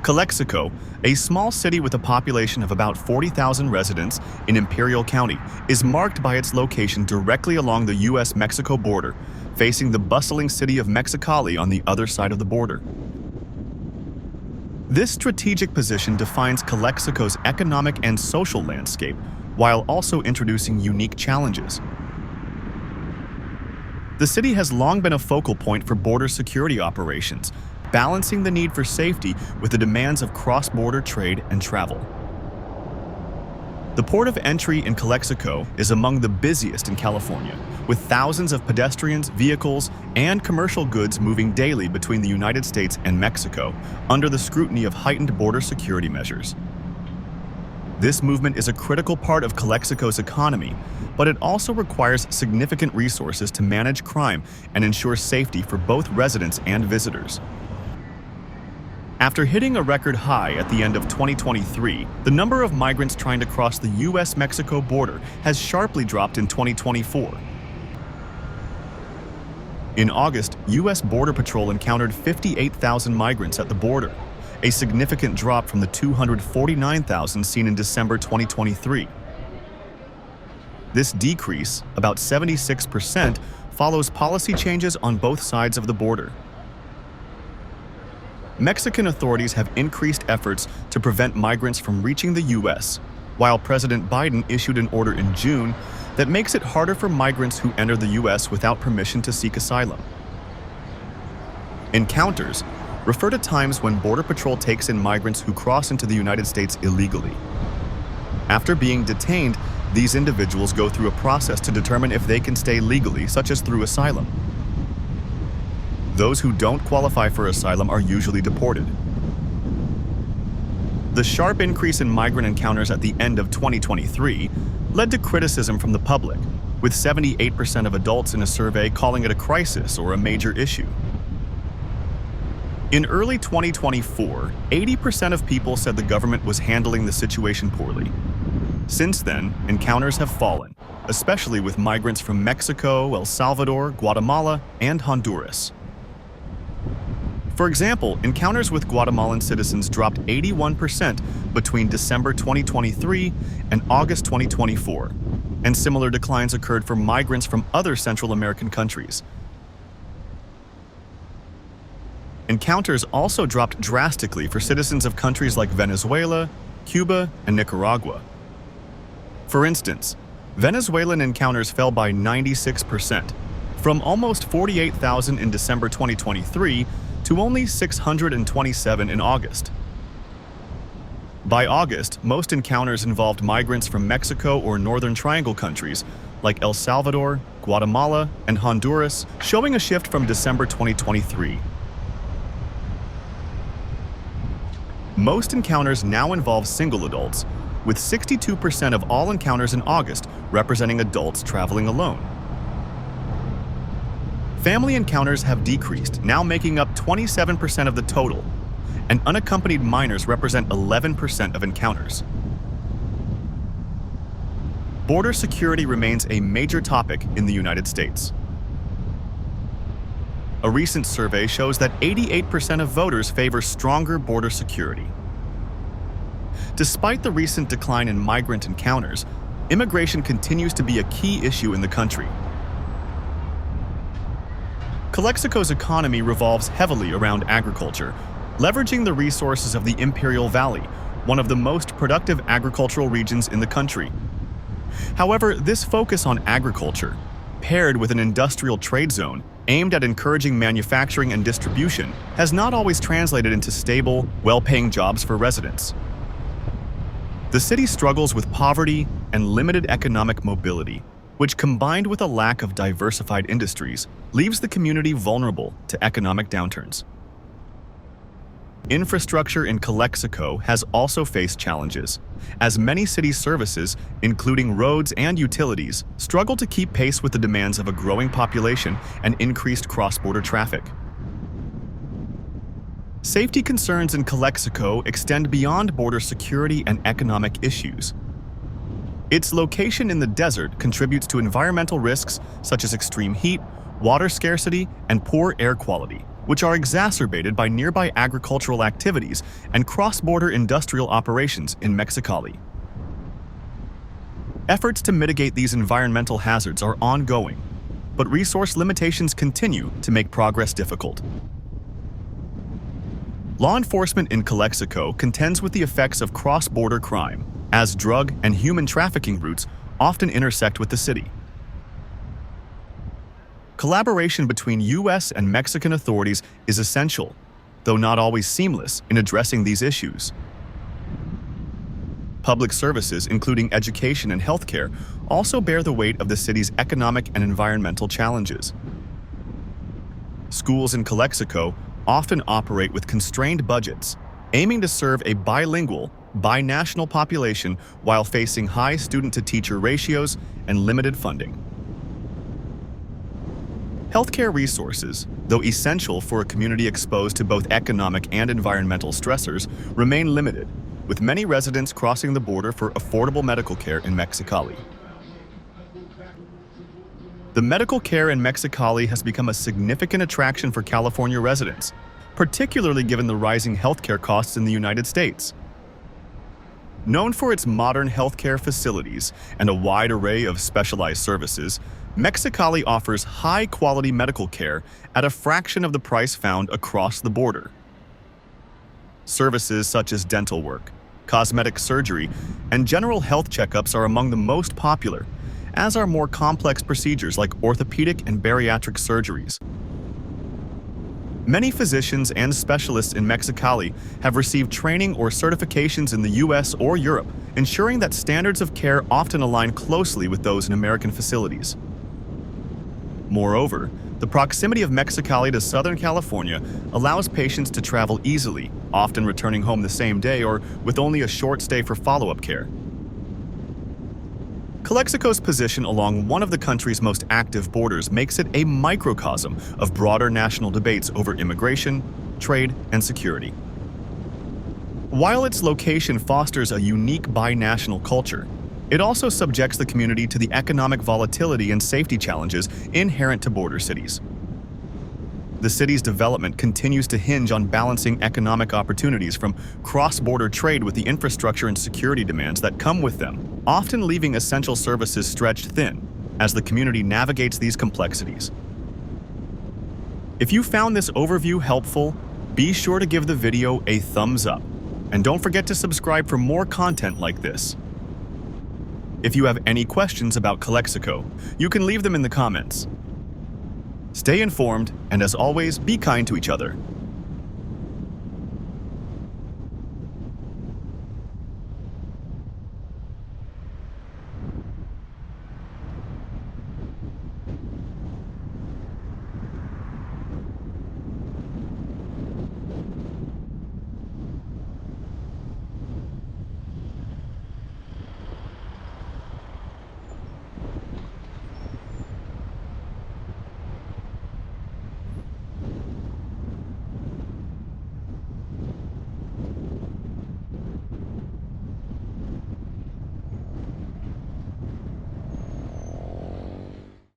Calexico, a small city with a population of about 40,000 residents in Imperial County, is marked by its location directly along the U.S. Mexico border, facing the bustling city of Mexicali on the other side of the border. This strategic position defines Calexico's economic and social landscape, while also introducing unique challenges. The city has long been a focal point for border security operations, balancing the need for safety with the demands of cross-border trade and travel. The port of entry in Calexico is among the busiest in California, with thousands of pedestrians, vehicles, and commercial goods moving daily between the United States and Mexico under the scrutiny of heightened border security measures. This movement is a critical part of Calexico's economy, but it also requires significant resources to manage crime and ensure safety for both residents and visitors. After hitting a record high at the end of 2023, the number of migrants trying to cross the U.S. Mexico border has sharply dropped in 2024. In August, U.S. Border Patrol encountered 58,000 migrants at the border, a significant drop from the 249,000 seen in December 2023. This decrease, about 76%, follows policy changes on both sides of the border. Mexican authorities have increased efforts to prevent migrants from reaching the U.S., while President Biden issued an order in June that makes it harder for migrants who enter the U.S. without permission to seek asylum. Encounters refer to times when Border Patrol takes in migrants who cross into the United States illegally. After being detained, these individuals go through a process to determine if they can stay legally, such as through asylum. Those who don't qualify for asylum are usually deported. The sharp increase in migrant encounters at the end of 2023 led to criticism from the public, with 78% of adults in a survey calling it a crisis or a major issue. In early 2024, 80% of people said the government was handling the situation poorly. Since then, encounters have fallen, especially with migrants from Mexico, El Salvador, Guatemala, and Honduras. For example, encounters with Guatemalan citizens dropped 81% between December 2023 and August 2024, and similar declines occurred for migrants from other Central American countries. Encounters also dropped drastically for citizens of countries like Venezuela, Cuba, and Nicaragua. For instance, Venezuelan encounters fell by 96%, from almost 48,000 in December 2023 to only 627 in August. By August, most encounters involved migrants from Mexico or Northern Triangle countries like El Salvador, Guatemala, and Honduras, showing a shift from December 2023. Most encounters now involve single adults, with 62% of all encounters in August representing adults traveling alone. Family encounters have decreased, now making up 27% of the total, and unaccompanied minors represent 11% of encounters. Border security remains a major topic in the United States. A recent survey shows that 88% of voters favor stronger border security. Despite the recent decline in migrant encounters, immigration continues to be a key issue in the country. Calexico's economy revolves heavily around agriculture, leveraging the resources of the Imperial Valley, one of the most productive agricultural regions in the country. However, this focus on agriculture, paired with an industrial trade zone aimed at encouraging manufacturing and distribution, has not always translated into stable, well-paying jobs for residents. The city struggles with poverty and limited economic mobility, which, combined with a lack of diversified industries, leaves the community vulnerable to economic downturns. Infrastructure in Calexico has also faced challenges, as many city services, including roads and utilities, struggle to keep pace with the demands of a growing population and increased cross-border traffic. Safety concerns in Calexico extend beyond border security and economic issues. Its location in the desert contributes to environmental risks such as extreme heat, water scarcity, and poor air quality, which are exacerbated by nearby agricultural activities and cross-border industrial operations in Mexicali. Efforts to mitigate these environmental hazards are ongoing, but resource limitations continue to make progress difficult. Law enforcement in Calexico contends with the effects of cross-border crime, as drug and human trafficking routes often intersect with the city. Collaboration between U.S. and Mexican authorities is essential, though not always seamless, in addressing these issues. Public services, including education and healthcare, also bear the weight of the city's economic and environmental challenges. Schools in Calexico often operate with constrained budgets, aiming to serve a bilingual, binational population while facing high student-to-teacher ratios and limited funding. Healthcare resources, though essential for a community exposed to both economic and environmental stressors, remain limited, with many residents crossing the border for affordable medical care in Mexicali. The medical care in Mexicali has become a significant attraction for California residents, particularly given the rising healthcare costs in the United States. Known for its modern healthcare facilities and a wide array of specialized services, Mexicali offers high-quality medical care at a fraction of the price found across the border. Services such as dental work, cosmetic surgery, and general health checkups are among the most popular, as are more complex procedures like orthopedic and bariatric surgeries. Many physicians and specialists in Mexicali have received training or certifications in the U.S. or Europe, ensuring that standards of care often align closely with those in American facilities. Moreover, the proximity of Mexicali to Southern California allows patients to travel easily, often returning home the same day or with only a short stay for follow-up care. Calexico's position along one of the country's most active borders makes it a microcosm of broader national debates over immigration, trade, and security. While its location fosters a unique binational culture, it also subjects the community to the economic volatility and safety challenges inherent to border cities. The city's development continues to hinge on balancing economic opportunities from cross-border trade with the infrastructure and security demands that come with them, often leaving essential services stretched thin as the community navigates these complexities. If you found this overview helpful, be sure to give the video a thumbs up, and don't forget to subscribe for more content like this. If you have any questions about Calexico, you can leave them in the comments. Stay informed, and as always, be kind to each other.